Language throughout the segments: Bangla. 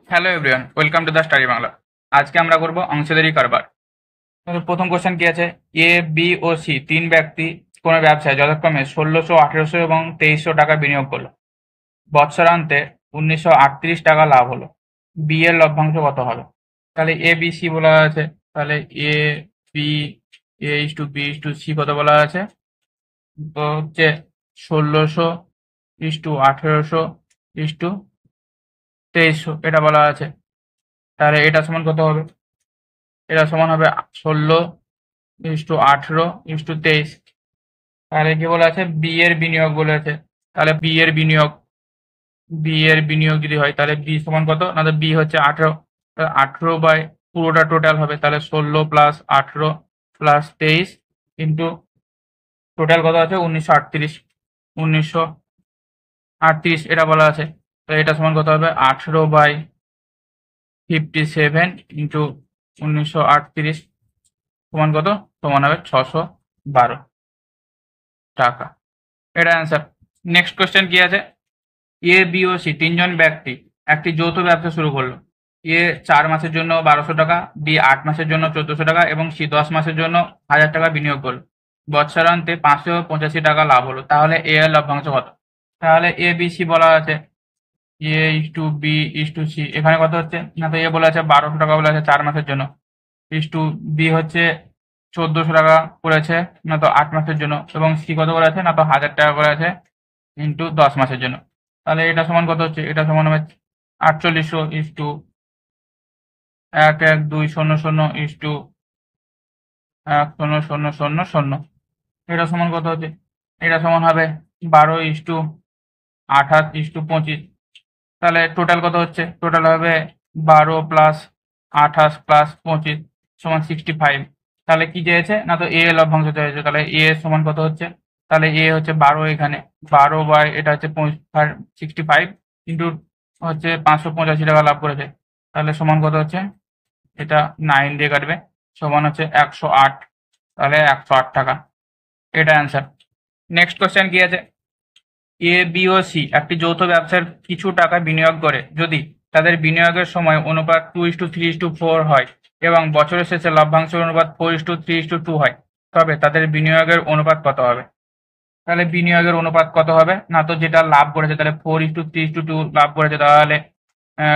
Hello everyone, welcome to the study Bangla. আজকে আমরা করব অংশীদারি কারবার। প্রথম কোশ্চেন কি আছে? এ, বি ও সি তিন ব্যক্তি কোনো ব্যবসায় যথাক্রমে ১৬০০, ১৮০০ এবং ২৩০০ টাকা বিনিয়োগ করলো। বৎসরান্তে ১৯৩৮ টাকা লাভ হলো। বি এর লভ্যাংশ কত হবে? তাহলে এ বি সি বলা আছে। তাহলে A B, A is to B is to C কত বলা আছে? তো হচ্ছে ১৬০০ ইস টু ১৮০০ ইস টু ২৩০০ এটা বলা আছে। তাহলে এটা সমান কত হবে? এটা সমান হবে ১৬ ইস টু ১৮ ইস টু ২৩। তাহলে কি বলে আছে? বি এর বিনিয়োগ বলেছে। তাহলে বি এর বিনিয়োগ যদি হয় তাহলে বি সমান কত? না, তো বি হচ্ছে ১৮, ১৮ বাই পুরোটা টোটাল হবে, তাহলে ১৬ প্লাস ১৮ প্লাস ২৩ ইন্টু টোটাল কত আছে? ১৯৩৮ এটা বলা আছে। তো এটা সমান কত হবে? ১৮ বাই 57 ইন্টু ১৯৩৮ সমান কত? সমান হবে ৬১২ টাকা। এটা অ্যান্সার। নেক্সট কোশ্চেন কি আছে? এ, বি ও সি তিনজন ব্যক্তি একটি যৌথ ব্যবসা শুরু করলো। এ ৪ মাসের জন্য ১২০০ টাকা, বি ৮ মাসের জন্য ১৪০০ টাকা এবং সি ১০ মাসের জন্য ১০০০ টাকা বিনিয়োগ করলো। বৎসরান্তে ৫৮৫ টাকা লাভ হলো। তাহলে এ এর লভ্যাংশ কত? তাহলে এ বি সি বলা আছে। A is to B is to C এখানে কত হচ্ছে? না, তো এ বলে আছে ১২০০ টাকা বলে আছে ৪ মাসের জন্য, ইস টু বি হচ্ছে ১৪০০ টাকা করেছে না তো ৮ মাসের জন্য, এবং সি কত করে আছে? না তো ১০০০ টাকা করে আছে ইন্টু ১০ মাসের জন্য। তাহলে এটা সমান কত হচ্ছে? এটা সমান হবে ৪৮০০ ইস টু ১১২০০ ইস টু ১০০০০। এটা সমান কত হচ্ছে? এটা সমান হবে ১২ ইস টু ২৮ ইস টু ২৫। তাহলে টোটাল কত হচ্ছে? টোটাল হবে ১২ প্লাস ২৮ প্লাস ২৫ সমান 65। তাহলে কি চেয়েছে? না, তো এ লভ্যাংশ চেয়েছে। তাহলে এ সমান কত হচ্ছে? তাহলে এ হচ্ছে ১২, এখানে ১২ বাই এটা হচ্ছে 65 ইন্টু হচ্ছে ৫৮৫ টাকা লাভ করেছে। তাহলে সমান কত হচ্ছে? এটা 9 দিয়ে কাটবে, সমান হচ্ছে ১০৮। তাহলে ১০৮ টাকা। এটা অ্যান্সার। নেক্সট কোশ্চেন কি আছে? এ, বি ও সি একটি যৌথ ব্যবসার কিছু টাকা বিনিয়োগ করে। যদি তাদের বিনিয়োগের সময় অনুপাত 2:3:4 হয় এবং বছরের শেষে লভ্যাংশের অনুপাত 4:3:2 হয়, তবে তাদের বিনিয়োগের অনুপাত কত হবে? তাহলে বিনিয়োগের অনুপাত কত হবে? না, তো যেটা লাভ করেছে তাহলে 4:3:2 লাভ করেছে, তাহলে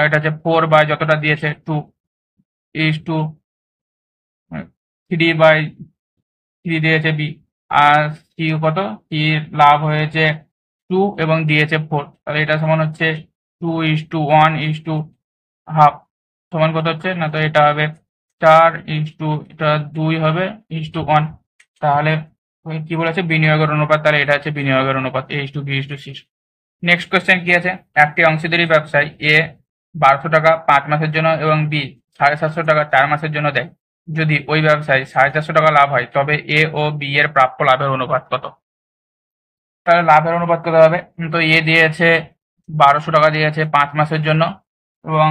এটা হচ্ছে 4 বাই যতটা দিয়েছে 2:3/3 দিয়েছে বি। আর সি কত? সি লাভ হয়েছে 2 এবং দিয়েছে 4, তাহলে এটা সমান হচ্ছে 2:1:2 সমান কত হচ্ছে? না, তো এটা হবে 4:2 হবে 1:1। তাহলে কি বলেছে? বিনিয়োগের অনুপাত। তাহলে এটা হচ্ছে বিনিয়োগের অনুপাত A:B:C। নেক্সট কোয়েশ্চেন কি আছে? একটি অংশীদারি ব্যবসায় এ ১২০০ টাকা ৫ মাসের জন্য এবং বি ৭৫০ টাকা ৪ মাসের জন্য দেয়। যদি ওই ব্যবসায় ৪৫০ টাকা লাভ হয় তবে এ ও বি এর প্রাপ্য লাভের অনুপাত কত? তাহলে লাভের অনুপাত কত হবে? তো এ দিয়েছে ১২০০ টাকা দিয়েছে ৫ মাসের জন্য, এবং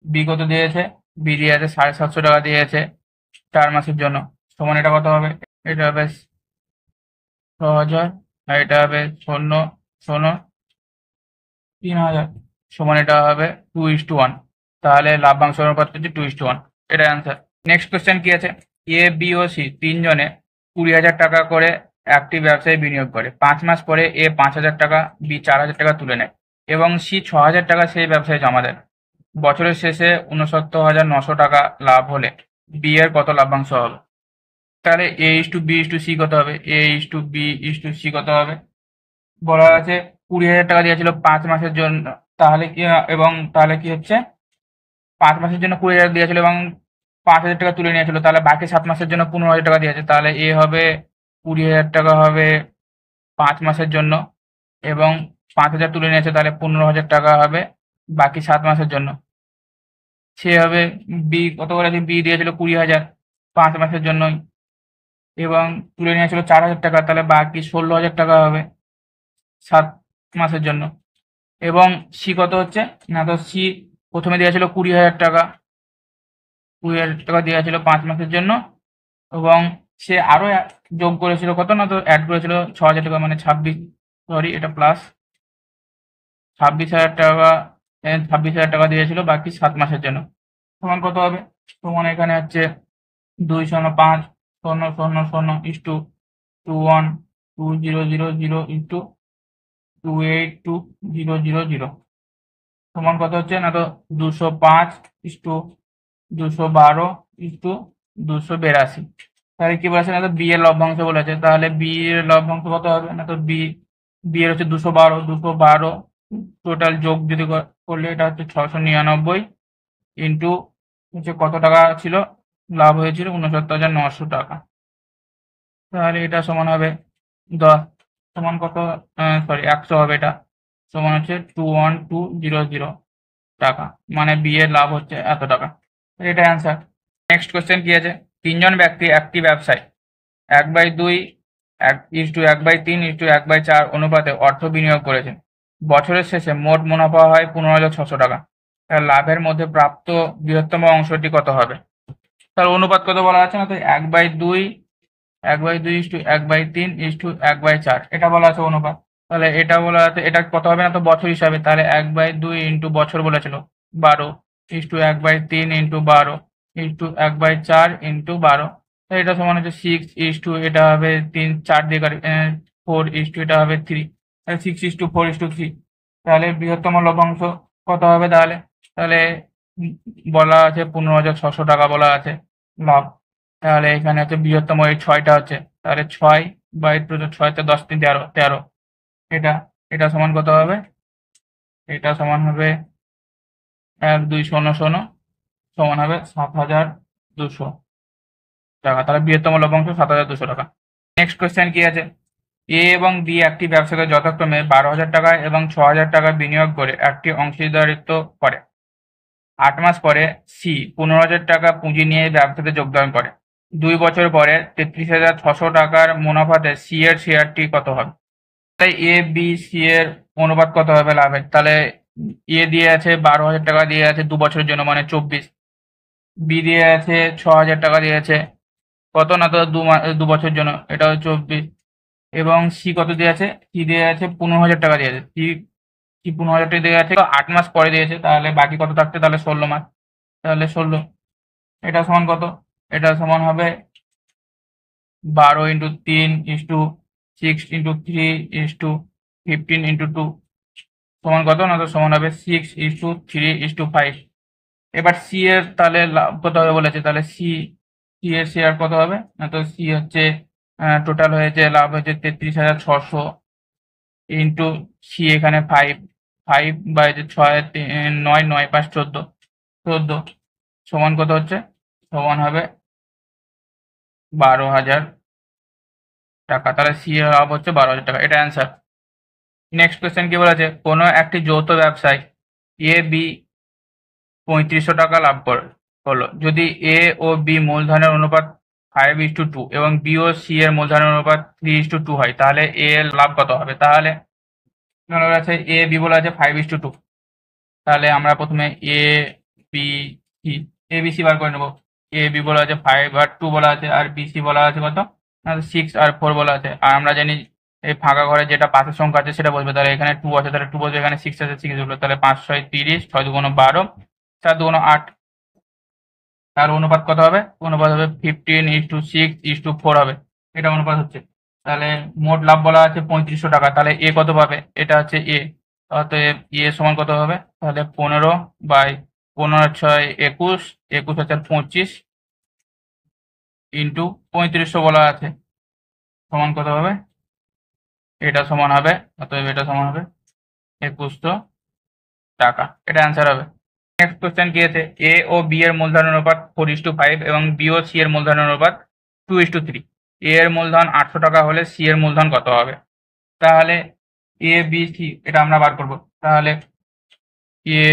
বি কত দিয়েছে? বি দিয়েছে ৭৫০ টাকা দিয়েছে ৪ মাসের জন্য, সমান এটা কত হবে? এটা হবে ৬০০০ আর এটা হবে ৩০০০ সমান এটা হবে 2:1। তাহলে লাভ্যাংশ অনুপাত হচ্ছে 2:1। এটা অ্যান্সার। নেক্সট কোয়েশ্চেন কি আছে? এ, বি ও সি তিনজনে ২০,০০০ টাকা করে একটি ব্যবসায় বিনিয়োগ করে। ৫ মাস পরে এ ৫,০০০ টাকা, বি ৪,০০০ টাকা তুলে নেয় এবং সি ৬,০০০ টাকা সেই ব্যবসায় জমা দেয়। বছরের শেষে ৬৯,৯০০ টাকা লাভ হলে বি এর কত লাভ্যাংশ হবে? তাহলে A is to B is to C কত হবে? A is to B is to C কত হবে? বলা আছে ২০,০০০ টাকা দিয়েছিল ৫ মাসের জন্য, তাহলে কি এবং তাহলে কি হচ্ছে? ৫ মাসের জন্য ২০,০০০ দিয়েছিল এবং ৫,০০০ টাকা তুলে নিয়েছিল, তাহলে বাকি ৭ মাসের জন্য ১৫,০০০ টাকা দিয়েছে। তাহলে এ হবে ২০,০০০ টাকা হবে ৫ মাসের জন্য, এবং ৫,০০০ তুলে নিয়েছে, তাহলে ১৫,০০০ টাকা হবে বাকি ৭ মাসের জন্য। সে হবে বি কত করেছে? বি দিয়েছিল ২০,০০০ ৫ মাসের জন্যই, এবং তুলে নিয়েছিল ৪,০০০ টাকা, তাহলে বাকি ১৬,০০০ টাকা হবে ৭ মাসের জন্য। এবং সি কত হচ্ছে? না, তো সি প্রথমে দেওয়া ছিল ২০,০০০ টাকা, ২০,০০০ টাকা দেওয়া ছিল ৫ মাসের জন্য, এবং সে আরও যোগ করেছিল কত? না, তো অ্যাড করেছিল ৬,০০০ টাকা, মানে ২৬, সরি এটা প্লাস ২৬,০০০ টাকা 26,000 টাকা দিয়েছিল বাকি 7 মাসের জন্য। সমান কত হবে? সমান এখানে হচ্ছে 205,000,000,000 সমান কত হচ্ছে না? তো 205:212:282। তাহলে কি বলেছে না? তো বি এর লভ্যাংশ বলেছে, তাহলে বি এর লভ্যাংশ কত হবে না? তো বি এর হচ্ছে 212 টোটাল যোগ যদি করলে এটা হচ্ছে 699 ইন্টু হচ্ছে কত টাকা ছিল লাভ হয়েছিল? 69,900 টাকা। তাহলে এটা সমান হবে 10 সমান কত? সরি 100 হবে, এটা সমান হচ্ছে 21200 টাকা, মানে বি এর লাভ হচ্ছে এত টাকা। এটা অ্যান্সার। নেক্সট কোশ্চেন কি আছে? 3 জন ব্যক্তি একটি ব্যবসায় 1/2 1/3 অনুপাতে অর্থ বিনিয়োগ করেছেন। বছরের শেষে মোট মুনাফা হয় 15,600 টাকা। তাহলে লাভের মধ্যে প্রাপ্ত বৃহত্তম অংশটি কত হবে? তার অনুপাত কত বলা আছে না? তো 1/2 1/3 এটা বলা আছে অনুপাত। তাহলে এটা বলা আছে, এটা কত হবে না? তো বছর হিসাবে, তাহলে 1/2 ইন্টু বছর বলেছিল 12:1/3 ইন্টু 12:1/4 ইন্টু 12। এটা সমান হচ্ছে 6 এটা হবে 3 4 দিয়ে 4 এটা হবে 3, 6:4:3। তাহলে বৃহত্তম লভ্যাংশ কত হবে তাহলে? তাহলে বলা আছে 15,600 টাকা বলা আছে লাভ। তাহলে এখানে হচ্ছে বৃহত্তম এই 6টা হচ্ছে, তাহলে 6/6 10 3 13 এটা এটা সমান কত হবে? এটা সমান হবে 1,200 সমান হবে 7,200 টাকা। তাহলে বৃহত্তম লভ্যাংশ 7,200 টাকা। নেক্সট কোয়েশ্চেন কি আছে? এ এবং বি একটি ব্যবসাকে যথাক্রমে 12,000 টাকা এবং 6,000 টাকা বিনিয়োগ করে একটি অংশীদারিত্ব করে। 8 মাস পরে সি 15,000 টাকা পুঁজি নিয়ে ব্যবসাতে যোগদান করে। 2 বছর পরে 33,600 টাকার মুনাফাতে সি এর শেয়ারটি কত হবে? তাই এ বি সি এর অনুপাত কত হবে লাভের? তাহলে এ দিয়ে আছে 12,000 টাকা দিয়ে আছে 2 বছরের জন্য, মানে 24। বি দিয়ে আছে 6,000 টাকা দিয়ে আছে কত না? তো 2 বছরের জন্য, এটা হচ্ছে 24। এবং সি কত দিয়ে আছে? সি দিয়ে আছে 15,000 টাকা দিয়ে আছে। সি 15,000 টাকা দিয়ে আছে 8 মাস পরে দিয়েছে, তাহলে বাকি কত থাকছে? তাহলে 16 মাস, তাহলে 16। এটা সমান কত? এটা সমান হবে 12 × 3 × 6 × 3 × 2 সমান কত না? তো সমান হবে 6:3:5। এবার সি এর তাহলে লাভ কত হবে বলেছে, তাহলে সি এর শেয়ার কত হবে না? তো সি হচ্ছে টোটাল হয়েছে লাভ হয়েছে 33,600 ইন্টু সি এখানে 5/6 9 9 5 14 সমান কত হচ্ছে? সমান হবে 12,000 টাকা। তাহলে সি এর লাভ হচ্ছে 12,000 টাকা, এটা অ্যান্সার। নেক্সট কোয়েশ্চেন কি বলেছে? কোনো একটি যৌথ ব্যবসায় এ বি 3500 টাকা লাভ হলো যদি এ ও বি মূলধনের অনুপাত 5:2 এবং বি ও সি এর মূলধনের অনুপাত 3:2 হয়, তাহলে এ এর লাভ কত হবে? তাহলে বলা আছে এ বি বলা আছে 5:2। তাহলে আমরা প্রথমে এ বি সি ABC বার করে নেবো। এ বি বলা আছে 5/2 বলা আছে, আর বি সি বলা আছে কত? 6 আর 4 বলা আছে। আর আমরা জানি এই ফাঁকা ঘরে যেটা পাশের সংখ্যা আছে সেটা বসবে, তাহলে এখানে 2 আছে, তাহলে 2 বসবে, এখানে 6 আছে, 6 বসবে, তাহলে 5 6 30, 6 2 12, 4 2 8। তার অনুপাত কত হবে? অনুপাত হবে 15:6:4 হবে, এটা অনুপাত হচ্ছে। তাহলে মোট লাভ বলা আছে 3500 টাকা, তাহলে এ কত পাবে? এটা হচ্ছে এ, অতএব এ সমান কত হবে? তাহলে 15/15 × 6 21 হচ্ছে 25 ইন্টু 3500 বলা আছে সমান কত হবে? এটা সমান হবে, অতএব এটা সমান হবে 2100 টাকা, এটা অ্যান্সার হবে। নেক্সট কোশ্চেন কি আছে? এ ও বি এর মূলধন অনুপাত 4:5 এবং বি ও সি এর মূলধন অনুপাত 2:3। এ এর মূলধন 800 টাকা হলে সি এর মূলধন কত হবে? তাহলে এ বি সি এটা আমরা বার করব। তাহলে এ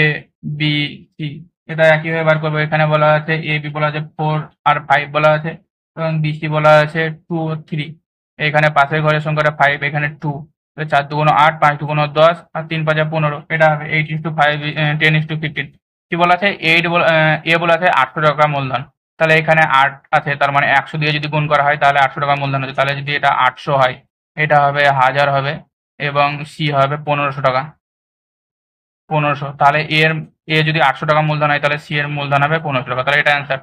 বি সি এটা একইভাবে বার করবো। এখানে বলা আছে এ বি বলা আছে 4 আর 5 বলা আছে, এবং বি সি বলা আছে 2 ও 3। এখানে পাশের ঘরের সংখ্যাটা 5, এখানে 2, 4 2 8, 5 2 10 আর 3 5 15, এটা হবে 8:5 10:15। কি বলা আছে? এ বলা আছে 800 টাকা মূলধন, তাহলে এখানে 8 আছে, তার মানে 100 দিয়ে যদি গুণ করা হয় তাহলে 800 টাকা মূলধন আছে। তাহলে যদি এটা 800 হয়, এটা হবে 1000 হবে, এবং সি হবে 1500 টাকা। 1500। তাহলে এ যদি 800 টাকা মূলধন হয় তাহলে সি এর মূলধন হবে 1500 টাকা। তাহলে এটা অ্যান্সার।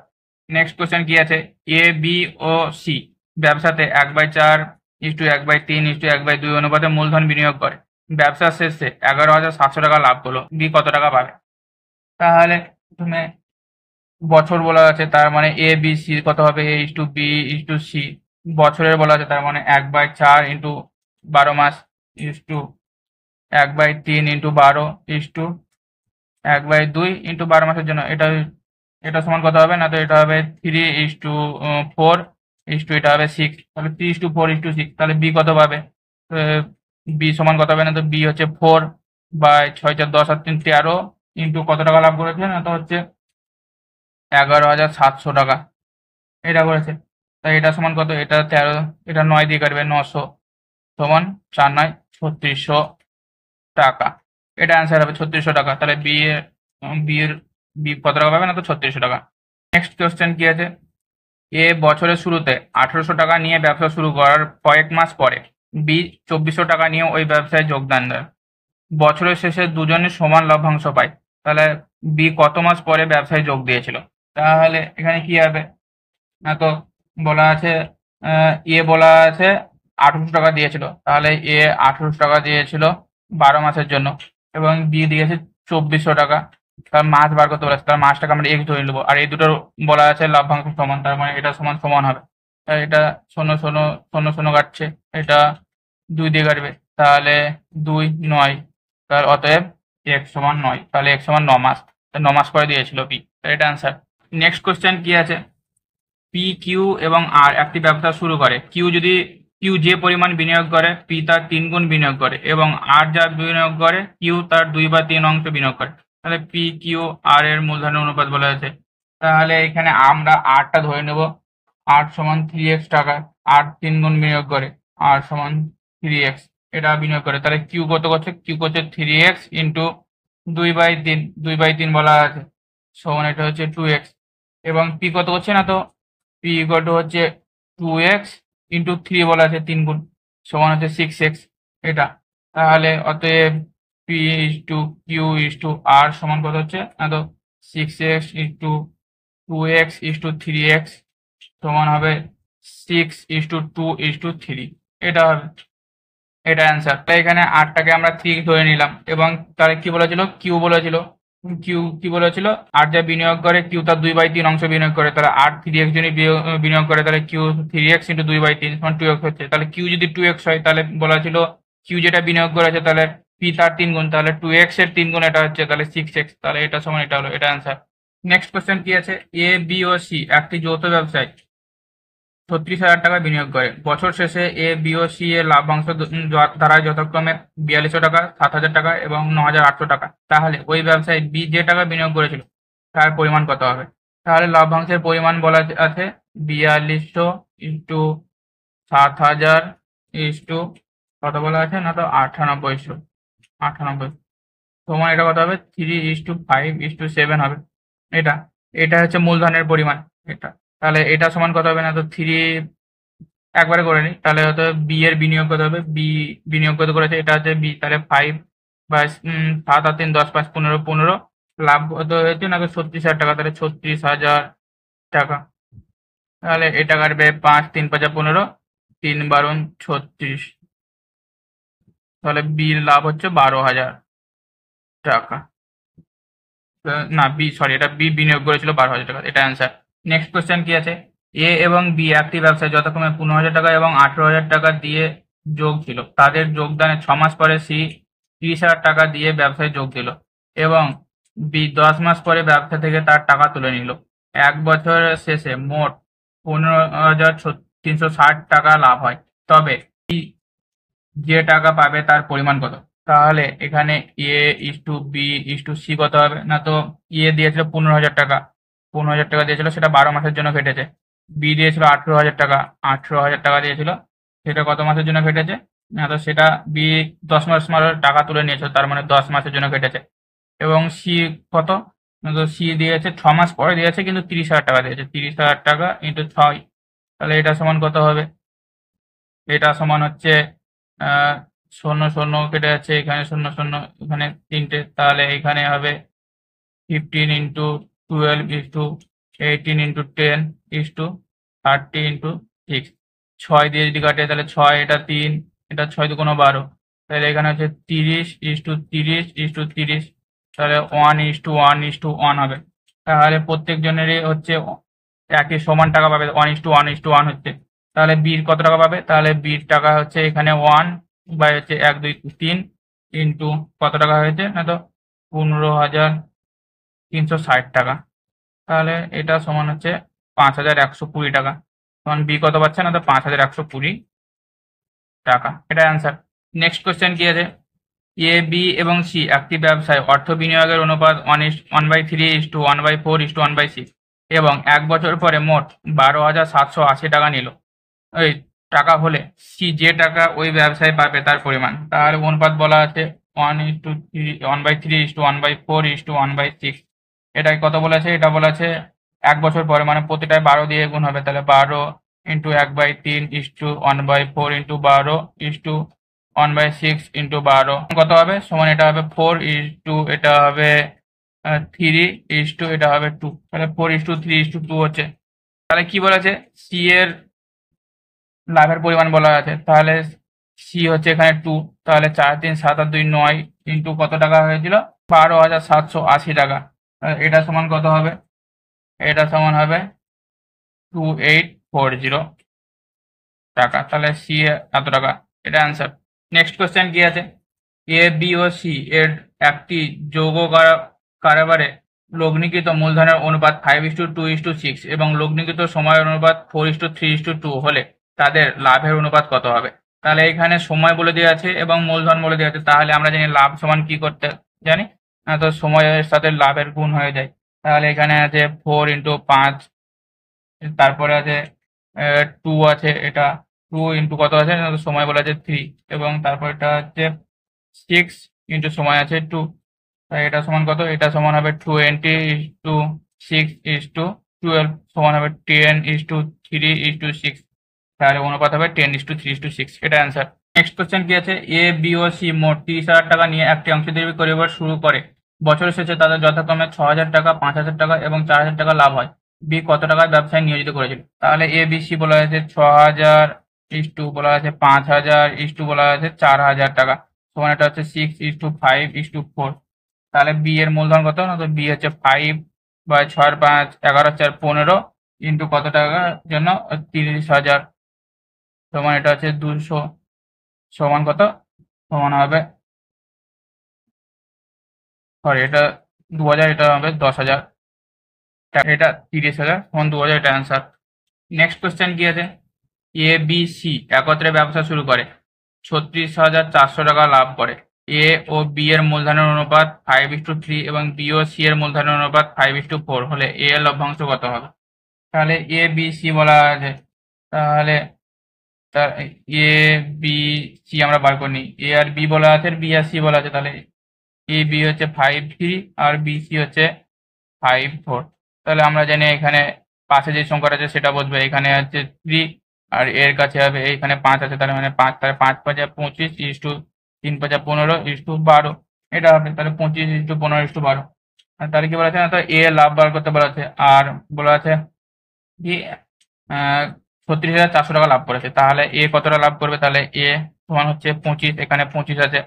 নেক্সট কোশ্চেন কি আছে, এ বি ও সি ব্যবসাতে 1/4 ইস্টু 1/3 ইস্টু 1/2 অনুপাতে মূলধন বিনিয়োগ করে, ব্যবসার শেষে 11,700 টাকা লাভ করলো, বি কত টাকা পাবে? তাহলে প্রথমে বছর বলা আছে, তার মানে এ বি সি কত হবে, এ ইস্টু বি ইস্টু সি। বছরের বলা আছে তার মানে 1/4 ইন্টু 12 মাস ইস্টু 1/3 ইন্টু 12 ইস্টু 1/2 ইন্টু 12 মাসের জন্য। এটা সমান কত হবে, না তো এটা হবে 3:4 ইস্টু এটা হবে 6। তাহলে 3:4:6। তাহলে বি কত পাবে? বি সমান কত হবে, না তো বি হচ্ছে 4/6 4 10 আর 3 13 ইন্টু কত টাকা লাভ করেছে, না তো হচ্ছে 11,700 টাকা এটা করেছে। তাই এটা সমান কত, এটা 13, এটা 9 দিয়ে কাটবে, 900 সমান 4 9 3600 টাকা। এটা অ্যান্সার হবে 3600 টাকা। তাহলে বি কত টাকা পাবে, না তো 3600 টাকা। নেক্সট কোয়েশ্চেন কি আছে, এ বছরের শুরুতে 1800 টাকা নিয়ে ব্যবসা শুরু করার কয়েক মাস পরে বি 2400 টাকা নিয়ে ওই ব্যবসায় যোগদান দেয়, বছরের শেষে দুজনে সমান লভ্যাংশ পায়। তাহলে বি কত মাস পরে ব্যবসায় যোগ দিয়েছিল? তাহলে এখানে কি হবে, না তো বলা আছে বলা আছে 1800 টাকা দিয়েছিল, তাহলে 1800 টাকা দিয়েছিল 12 মাসের জন্য, এবং বি দিয়েছে 2400 টাকা। তার মাস বার করতে বলেছে, তার মাসটাকে আমরা এক্স ধরে নেবো, আর এই দুটোর বলা আছে লভ্যাংশ সমান, তার মানে এটা সমান সমান হবে। তাই এটা 0 0 0 0 কাটছে, এটা 2 দিয়ে কাটবে, তাহলে 2 9। তার অতএব এক্স সমান 9। তাহলে এক্স সমান 9 মাস, 9 মাস করে দিয়েছিল বি। এটা অ্যান্সার। নেক্সট কোশ্চেন কি আছে, পি কিউ এবং আর একটি ব্যবসা শুরু করে, কিউ যে পরিমাণ বিনিয়োগ করে পি তার 3 গুণ বিনিয়োগ করে, এবং আর যা বিনিয়োগ করে কিউ তার 2/3 অংশ বিনিয়োগ করে। তাহলে পি কিউ আর এর মূলধনের অনুপাত বলা আছে। তাহলে এখানে আমরা আরটা ধরে নেব, আর সমান 3x টাকা, আর 3 গুণ বিনিয়োগ করে, আর সমান 3x এটা বিনিয়োগ করে। তাহলে কিউ কত করছে, কিউ করছে 3x ইন্টু 2/3 বলা আছে, সমান এটা হচ্ছে 2x। এবং পি কত করছে, না তো পি ইকুয়াল টু হচ্ছে 2x ইন্টু 3 বলা আছে 3 গুণ, সমান হচ্ছে 6x এটা। তাহলে অতএব P is to Q is to R সমান কত হচ্ছে, না তো 6x into 2x is to 3x সমান হবে 6:2:3 এটা হবে, এটা অ্যান্সার। তাই এখানে আরটাকে আমরা 3 ধরে নিলাম, এবং তাহলে কি বলেছিল, কিউ বলেছিল, কিউ কি বলেছিল, আর যা বিনিয়োগ করে কিউ তার 2/3 অংশ বিনিয়োগ করে, তাহলে আর 3x যদি বিনিয়োগ করে, তাহলে কিউ 3x ইন্টু 2/3 সমান 2x হচ্ছে। তাহলে কিউ যদি 2x হয়, তাহলে বলা ছিল কিউ যেটা বিনিয়োগ করেছে, তাহলে পি তার 3 গুণ, তাহলে 2x এর 3 গুণ এটা হচ্ছে, তাহলে 6x। তাহলে এটা সমান এটা হলো, এটা অ্যান্সার। নেক্সট কোশ্চেন কি আছে, এ বি ও সি একটি যৌথ ব্যবসায় 36,000 টাকা বিনিয়োগ করে, বছর শেষে এ বি ও সি এর লাভ্যাংশ দাঁড়ায় যথাক্রমে 4200 টাকা, 7,000 টাকা এবং 9,800 টাকা। তাহলে ওই ব্যবসায় বি যে টাকা বিনিয়োগ করেছিল তার পরিমাণ কত হবে? তাহলে লভ্যাংশের পরিমাণ বলা আছে 4200 ইন্টু 7,000 ইন্টু কত বলা আছে, না তো 9800 সমান এটা কত হবে, 3:5:7 হবে। এটা এটা হচ্ছে মূলধনের পরিমাণ এটা। তাহলে এটা সমান কত হবে, না তো 3 একবারে করে নিই, তাহলে হয়তো বি এর বিনিয়োগ কত হবে, বি বিনিয়োগ কত করেছে, এটা হচ্ছে বি, তাহলে 5 বা 7 আর 3 10 5 15 15 লাভ কত হয়েছে, না 36,000 টাকা, তাহলে 36,000 টাকা। তাহলে এটা কাটবে 5 3 5 15 3 12 36, তাহলে বির লাভ হচ্ছে 12,000 টাকা। না বি, সরি, এটা বি বিনিয়োগ করেছিল 12,000 টাকা, এটা অ্যান্সার। নেক্সট কোশ্চেন কি আছে, এ এবং বি একটি ব্যবসায় যথাক্রমে 15,000 টাকা এবং 18,000 টাকা দিয়ে যোগ ছিল, তাদের যোগদানের 6 মাস পরে সি 30,000 টাকা দিয়ে ব্যবসায় যোগ দিল, এবং বি 10 মাস পরে ব্যবসা থেকে তার টাকা তুলে নিল। 1 বছরের শেষে মোট 15,360 টাকা লাভ হয়, তবে যে টাকা পাবে তার পরিমাণ কত? তাহলে এখানে A is to B is to C কত হবে, না তো দিয়েছিল 15,000 টাকা, 15,000 টাকা দিয়েছিল, সেটা 12 মাসের জন্য কেটেছে। বি দিয়েছিল 18,000 টাকা, 18,000 টাকা দিয়েছিল, সেটা কত মাসের জন্য কেটেছে, না তো সেটা বি 10 মাস টাকা তুলে নিয়েছিল, তার মানে 10 মাসের জন্য কেটেছে। এবং সি কত, না তো সি দিয়েছে 6 মাস পরে দিয়েছে, কিন্তু 30,000 টাকা দিয়েছে, 30,000 টাকা ইন্টু 6। তাহলে এটা সমান কত হবে, এটা সমান হচ্ছে শূন্য শূন্য কেটে যাচ্ছে, এখানে শূন্য শূন্য, এখানে তিনটে, তাহলে এখানে হবে 15 into 12 into 18 into 10 into 30 into 6। 6 দিয়ে যদি কাটে তাহলে 6, এটা 3, এটা 6 দুগুণ 12, তাহলে এখানে হচ্ছে 30 ইন্টু 30 ইন্টু 30, তাহলে 1:1:1 হবে। তাহলে প্রত্যেক জনেরই হচ্ছে একই সমান টাকা পাবে, 1:1:1 হচ্ছে। তাহলে বির কত টাকা পাবে? তাহলে বির টাকা হচ্ছে এখানে 1 বাই হচ্ছে 1 2 3 ইন্টু কত টাকা হয়েছে না, তো 15,360 টাকা। তাহলে এটা সমান হচ্ছে 5,120 টাকা। তখন বি কত পাচ্ছে না, তো 5,120 টাকা। এটা অ্যান্সার। নেক্সট কোশ্চেন কি আছে? এ বি এবং সি একটি ব্যবসায় অর্থ বিনিয়োগের অনুপাত 1:3:1/4:1/6 এবং 1 বছর পরে মোট 12,780 টাকা নিল। ওই টাকা হলে সি যে টাকা ওই ব্যবসায় পাবে তার পরিমাণ। তাহলে অনুপাত বলা আছে 1:3:1/4:1/6। এটাই কত বলেছে? এটা বলেছে 1 বছর পরে, মানে প্রতিটায় 12 দিয়ে গুণ হবে, তাহলে 12 ইন্টু 1/3:1/4:1/6 ইন্টু 12 কত হবে? সমান এটা হবে 4 ইন্টু এটা হবে 3 ইন্টু এটা হবে 2, তাহলে 4:3:2 হচ্ছে। তাহলে কি বলেছে? সি এর লাভের পরিমাণ বলা আছে, তাহলে সি হচ্ছে এখানে 2, তাহলে 4 3 7 আর 2 9 ইন্টু কত টাকা হয়েছিল? 12,780 টাকা। এটা সমান কত হবে? এটা সমান হবে 2840 টাকা। তাহলে সি এত টাকা, এটা অ্যান্সার। নেক্সট কোশ্চেন কি আছে? এ বি ও সি এর একটি যৌগ কারবারে লগ্নিকৃত মূলধনের অনুপাত 5:2:6 এবং লগ্নিকৃত সময়ের অনুপাত 4:3:2 হলে তাদের লাভের অনুপাত কত হবে? তাহলে এখানে সময় বলে দেওয়া আছে এবং মূলধন বলে দেওয়া আছে, তাহলে আমরা জানি লাভ সমান কি করতে জানি, তো সময়ের সাথে লাভের গুণ হয়ে যায়। তাহলে এখানে আছে 4 ইন্টু 5, তারপরে আছে 2 আছে, এটা 2 ইন্টু কত আছে না, তো সময় বলে আছে 3, এবং তারপর এটা হচ্ছে 6 ইন্টু সময় আছে 2, তাই এটা সমান কত? এটা সমান হবে 20:6:12 সমান হবে 10:3:6, তাহলে অনুপাত হবে 10:3:6। এটা অ্যান্সার। নেক্সট কোশ্চেন কি আছে? এ বি ও সি মোট 30,000 টাকা নিয়ে একটি অংশীদারি পরিবার শুরু করে। বছরের শেষে তাদের যথাক্রমে 6,000 টাকা, 5,000 টাকা এবং 4,000 টাকা লাভ হয়। বি কত টাকায় ব্যবসায় নিয়োজিত করেছিল? তাহলে এ বি সি বলা হয়েছে 6,000 ইস্টু বলা আছে 5,000 ইস্টু বলা আছে 4,000 টাকা, সমান এটা হচ্ছে 6:5:4। তাহলে বি এর মূলধন কত না, তো বি হচ্ছে 5 বাই 6 5 11 4 15 ইন্টু কত টাকার জন্য? 30,000, সমান এটা হচ্ছে 200, সমান কত? সমান হবে, সরি এটা 2,000, এটা হবে 10,000, এটা 30,000 সমান 2,000, এটা অ্যান্সার। নেক্সট কোশ্চেন কি আছে? এ বি সি একত্রে ব্যবসা শুরু করে 36,400 টাকা লাভ করে। এ ও বি এর মূলধনের অনুপাত 5:3 এবং বি ও সি এর মূলধনের অনুপাত 5:4 হলে এ এর লভ্যাংশ কত হবে? তাহলে এ বি সি বলা আছে, তাহলে এ বি সি আমরা বার করে নিই। এ আর বি বলা আছে, বি আর সি বলা আছে, তাহলে এ বি হচ্ছে 5:3 আর বি সি হচ্ছে 5:4। তাহলে আমরা জানি এখানে পাশে যে সংখ্যাটা আছে সেটা বসবে, এখানে হচ্ছে 3 আর এর কাছে হবে এইখানে 5 আছে, তাহলে মানে 5, তাহলে 5 5 25 ইস্টু 3 5 15 ইস্টু 12, এটা হবে তাহলে 25 ইস্টু 15 ইস্টু 12। তাহলে কি বলা আছে না, তো এ লাভ বার করতে বলা আছে, আর বলা আছে কি 36,400 টাকা লাভ করেছে। তাহলে এ কতটা লাভ করবে? তাহলে এ সমান হচ্ছে 25, এখানে 25 আছে,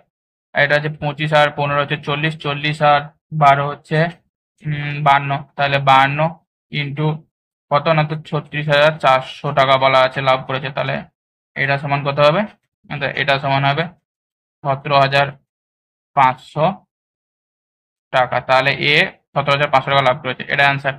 আর এটা হচ্ছে 25 আর 15 হচ্ছে 40, 40 আর 12 হচ্ছে 52, তাহলে 52 ইন্টু কত না, তো 36,400 টাকা বলা আছে লাভ করেছে। তাহলে এটা সমান কত হবে? এটা সমান হবে 17,500 টাকা। তাহলে এ 17,500 টাকা লাভ করেছে, এটা অ্যান্সার।